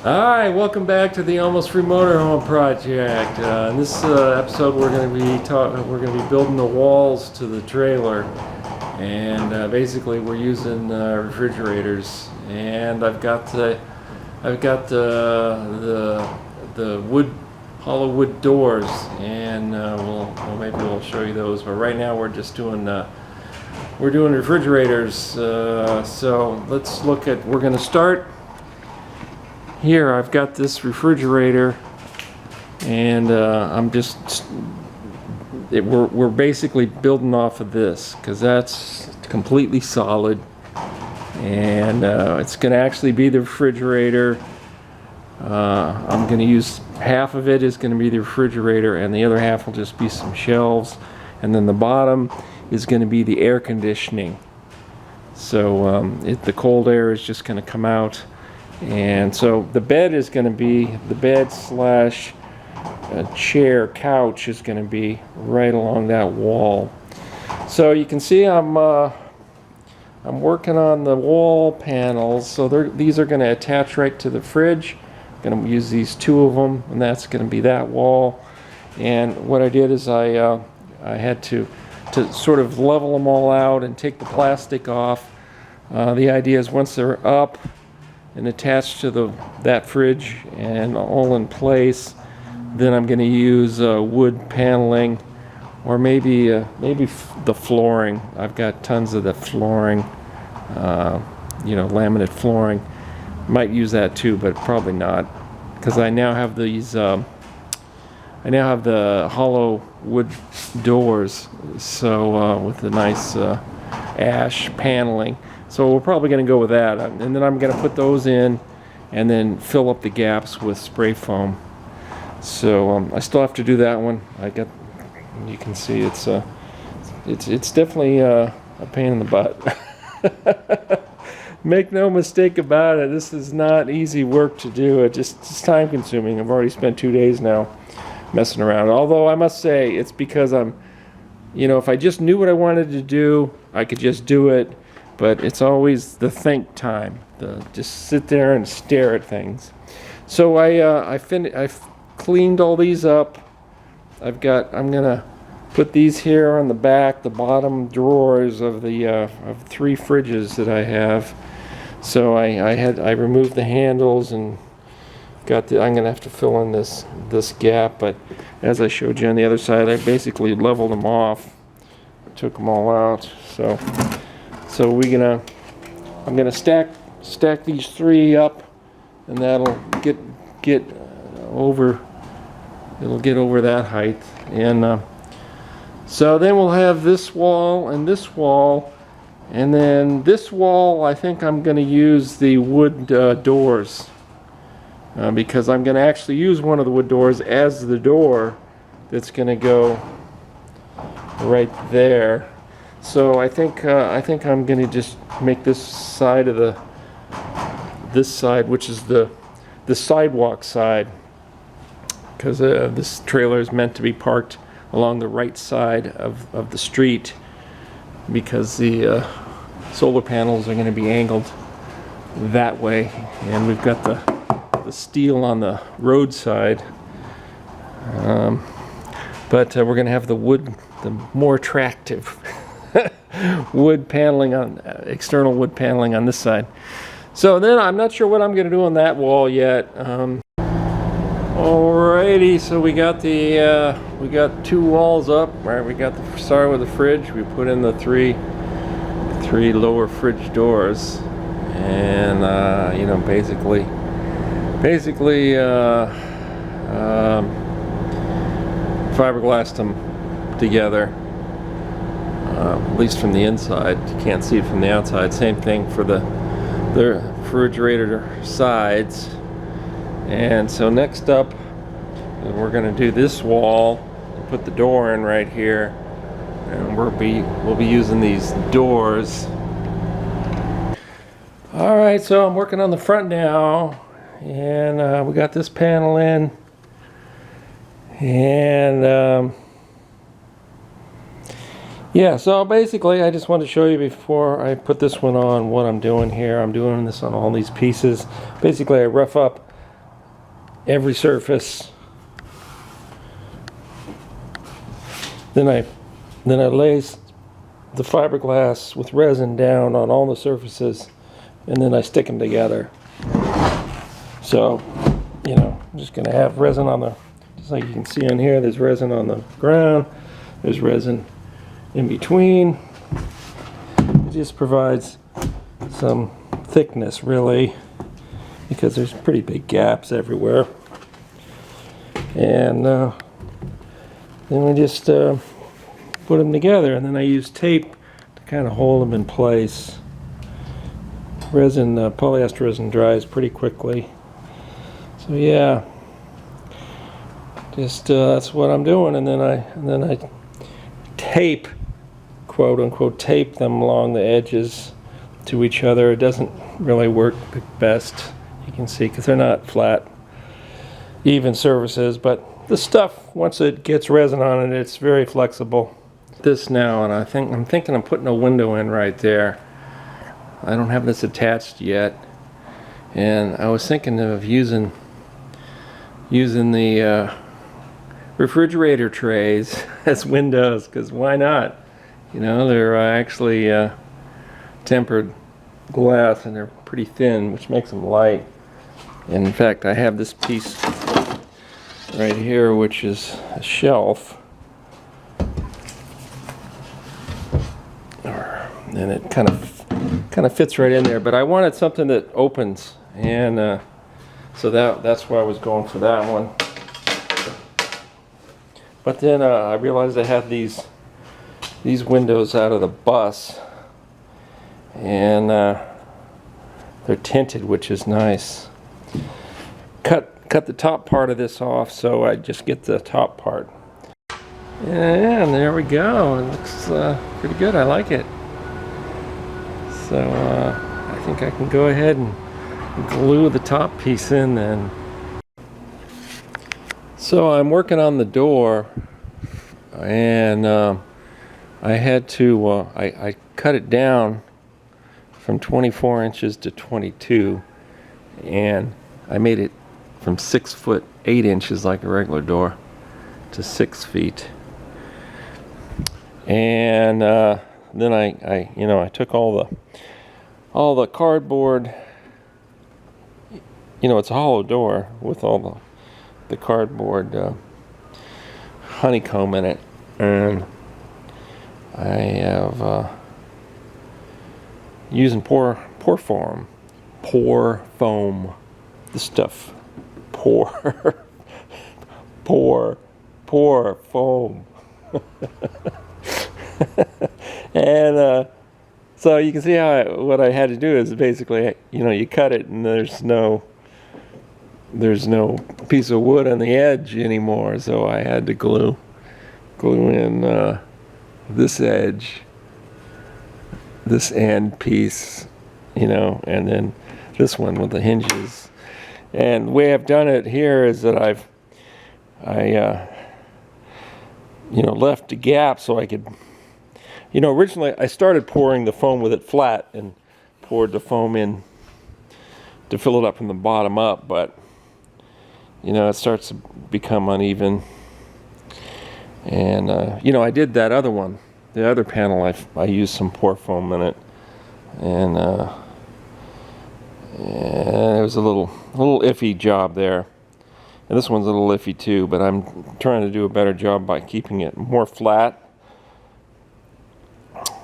Hi, welcome back to the Almost Free Motorhome project. In this episode, we're going to be building the walls to the trailer, and basically we're using refrigerators. And I've got the wood, hollow wood doors, and maybe we'll show you those. But right now we're just doing refrigerators. So let's look at. We're going to start. Here I've got this refrigerator, and we're basically building off of this because that's completely solid, and it's going to actually be the refrigerator. I'm going to use half of it is going to be the refrigerator, and the other half will just be some shelves, and then the bottom is going to be the air conditioning. So the cold air is just going to come out. And so the bed is going to be, the bed slash chair, couch is going to be right along that wall. So you can see I'm working on the wall panels. So these are going to attach right to the fridge. I'm going to use these two of them, and that's going to be that wall. And what I did is I had to sort of level them all out and take the plastic off. The idea is once they're up and attached to that fridge and all in place, then I'm going to use wood paneling, or maybe the flooring. I've got tons of the flooring, laminate flooring. Might use that too, but probably not, because I now have these. I now have the hollow wood doors, so with the nice ash paneling. So we're probably going to go with that, and then I'm going to put those in and then fill up the gaps with spray foam. So I still have to do that one. You can see it's definitely a pain in the butt. Make no mistake about it, this is not easy work to do. It's time consuming. I've already spent 2 days now messing around. Although I must say it's because if I just knew what I wanted to do, I could just do it. But it's always the think time, just sit there and stare at things. So I've cleaned all these up. I'm gonna put these here on the back, the bottom drawers of the of 3 fridges that I have. So I removed the handles and I'm gonna have to fill in this gap. But as I showed you on the other side, I basically leveled them off, took them all out. So I'm gonna stack these 3 up, and that'll get over. It'll get over that height, and so then we'll have this wall and this wall, and then this wall I think I'm gonna use the wood doors because I'm gonna actually use one of the wood doors as the door that's gonna go right there. So I think I'm going to just make this side, which is the sidewalk side, because this trailer is meant to be parked along the right side of the street, because the solar panels are going to be angled that way, and we've got the steel on the road side. But we're going to have the wood, the more attractive wood paneling external wood paneling on this side. So then I'm not sure what I'm going to do on that wall yet. Alrighty, so we got 2 walls up. Right, we started with the fridge. We put in the three lower fridge doors, and basically fiberglassed them together. At least from the inside. You can't see it from the outside. Same thing for the refrigerator sides. And so next up, we're going to do this wall and put the door in right here, and we'll be using these doors. All right, so I'm working on the front now, and we got this panel in, and yeah, so basically I just wanted to show you before I put this one on what I'm doing here. I'm doing this on all these pieces. Basically I rough up every surface. Then I lay the fiberglass with resin down on all the surfaces, and then I stick them together. So, you know, I'm just going to have resin on the, just like you can see on here, there's resin on the ground, there's resin in between. It just provides some thickness, really, because there's pretty big gaps everywhere. And then we just put them together, and then I use tape to kind of hold them in place. Resin, polyester resin dries pretty quickly. So yeah, just that's what I'm doing, and then I tape, quote unquote, tape them along the edges to each other. It doesn't really work the best, you can see, because they're not flat, even surfaces. But the stuff, once it gets resin on it, it's very flexible. This now, and I'm thinking of putting a window in right there. I don't have this attached yet, and I was thinking of using the refrigerator trays as windows, because why not? You know, they're actually tempered glass, and they're pretty thin, which makes them light. And in fact, I have this piece right here, which is a shelf, and it kind of fits right in there. But I wanted something that opens, and so that's why I was going for that one. But then I realized I had these windows out of the bus, and they're tinted, which is nice. Cut the top part of this off, so I just get the top part. Yeah, and there we go. It looks pretty good. I like it. So I think I can go ahead and glue the top piece in then. So I'm working on the door, and I had to I cut it down from 24 inches to 22, and I made it from 6 foot 8 inches like a regular door to 6 feet. And then I took all the cardboard. You know, it's a hollow door with all the cardboard honeycomb in it, and I have using pour foam, the stuff, pour foam. And so you can see how what I had to do is basically, you know, you cut it and there's no piece of wood on the edge anymore, so I had to glue in this edge, this end piece, you know, and then this one with the hinges. And the way I've done it here is that I left a gap so I could, you know, originally I started pouring the foam with it flat and poured the foam in to fill it up from the bottom up, but you know, it starts to become uneven. And you know, I did that other one, the other panel, I used some pour foam in it, and it was a little iffy job there. And this one's a little iffy too, but I'm trying to do a better job by keeping it more flat.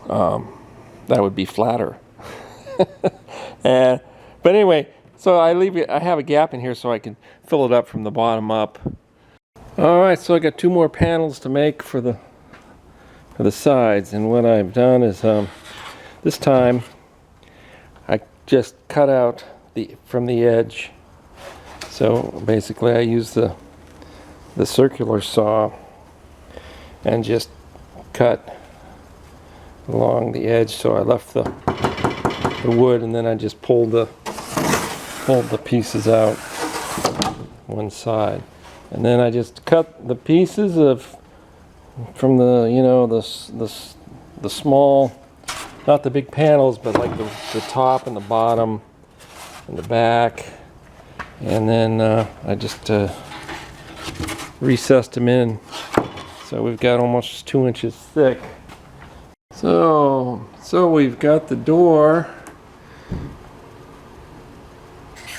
That would be flatter. But anyway, so I have a gap in here so I can fill it up from the bottom up. Alright, so I got 2 more panels to make for the sides, and what I've done is this time I just cut out from the edge. So basically I use the circular saw and just cut along the edge, so I left the wood, and then I just pulled the pieces out one side, and then I just cut the pieces from the, you know, the small, not the big panels, but like the top and the bottom and the back, And then I just recessed them in. So we've got almost 2 inches thick. So we've got the door.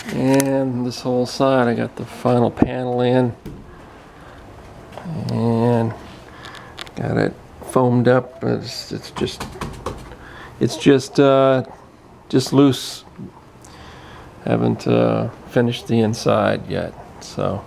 And this whole side, I got the final panel in. And got it foamed up. It's just loose. Haven't finished the inside yet. So